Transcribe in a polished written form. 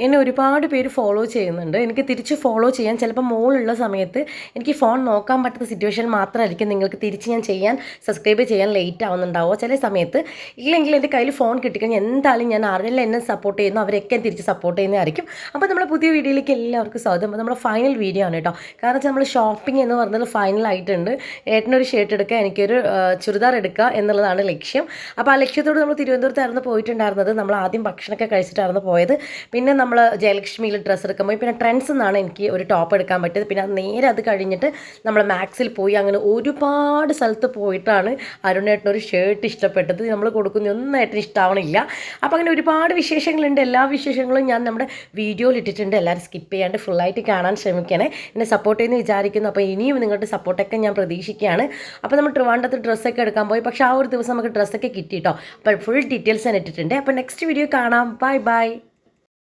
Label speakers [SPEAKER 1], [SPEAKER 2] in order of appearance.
[SPEAKER 1] എന്നെ ഒരുപാട് പേര് ഫോളോ ചെയ്യുന്നുണ്ട്. എനിക്ക് തിരിച്ച് ഫോളോ ചെയ്യാൻ ചിലപ്പോൾ മോളുള്ള സമയത്ത് എനിക്ക് ഫോൺ നോക്കാൻ പറ്റാത്ത സിറ്റുവേഷൻ മാത്രമായിരിക്കും നിങ്ങൾക്ക് തിരിച്ച് ഞാൻ സബ്സ്ക്രൈബ് ചെയ്യാൻ ലേറ്റ് ആവുന്നുണ്ടാവുക ചില സമയത്ത്. ഇല്ലെങ്കിൽ എൻ്റെ കയ്യിൽ ഫോൺ കിട്ടിക്കഴിഞ്ഞാൽ എന്തായാലും ഞാൻ ആരെല്ലാം എന്നെ സപ്പോർട്ട് ചെയ്യുന്നു അവരൊക്കെ തിരിച്ച് സപ്പോർട്ട് ചെയ്യുന്നതായിരിക്കും. അപ്പോൾ നമ്മുടെ പുതിയ വീഡിയോയിലേക്ക് എല്ലാവർക്കും സ്വാഗതം. നമ്മുടെ ഫൈനൽ വീഡിയോ ആണ് കേട്ടോ. കാരണം വെച്ചാൽ നമ്മൾ ഷോപ്പിംഗ് എന്ന് പറഞ്ഞത് ഫൈനലായിട്ടുണ്ട്. ഏട്ടനൊരു ഷർട്ട് എടുക്കുക, എനിക്കൊരു ചുരിദാർ എടുക്കുക എന്നുള്ളതാണ് ലക്ഷ്യം. അപ്പോൾ ആ ലക്ഷ്യത്തോട് നമ്മൾ തിരുവനന്തപുരത്തായിരുന്നു പോയിട്ടുണ്ടായിരുന്നത്. നമ്മൾ ആദ്യം ഭക്ഷണമൊക്കെ കഴിച്ചിട്ടായിരുന്നു പോയത്. പിന്നെ നമ്മൾ ജയലക്ഷ്മിയിൽ ഡ്രസ്സ് എടുക്കാൻ പോയി. പിന്നെ ട്രെൻഡ്സ് നിന്നാണ് എനിക്ക് ഒരു ടോപ്പ് എടുക്കാൻ പറ്റിയത്. പിന്നെ നേരെ അത് കഴിഞ്ഞിട്ട് നമ്മൾ മാക്സിൽ പോയി. അങ്ങനെ ഒരുപാട് സ്ഥലത്ത് പോയിട്ടാണ് അരുണേട്ടനൊരു ഷർട്ട് ഇഷ്ടപ്പെട്ടത്. നമ്മൾ കൊടുക്കുന്ന ഒന്നും ഏട്ടന് ഇഷ്ടമാവണില്ല. അപ്പോൾ അങ്ങനെ ഒരുപാട് വിശേഷങ്ങളുണ്ട്. എല്ലാ വിശേഷങ്ങളും ഞാൻ നമ്മുടെ വീഡിയോയിൽ ഇട്ടിട്ടുണ്ട്. എല്ലാവരും സ്കിപ്പ് ചെയ്യാണ്ട് ഫുള്ളായിട്ട് കാണാൻ ശ്രമിക്കണേ. എന്നെ സപ്പോർട്ട് ചെയ്യുന്ന വിചാരിക്കുന്നു. അപ്പോൾ ഇനിയും നിങ്ങളുടെ സപ്പോർട്ടൊക്കെ ഞാൻ പ്രതീക്ഷിക്കുകയാണ്. അപ്പോൾ നമ്മൾ ട്രിവാൻഡ്രത്ത് ഡ്രസ്സൊക്കെ എടുക്കാൻ പോയി. പക്ഷേ ആ ഒരു ദിവസം നമുക്ക് ഡ്രസ്സൊക്കെ കിട്ടി കേട്ടോ. അപ്പോൾ ഫുൾ ഡീറ്റെയിൽസ് ഞാൻ ഇട്ടിട്ടുണ്ട്. അപ്പോൾ നെക്സ്റ്റ് വീഡിയോ കാണാം. Bye bye.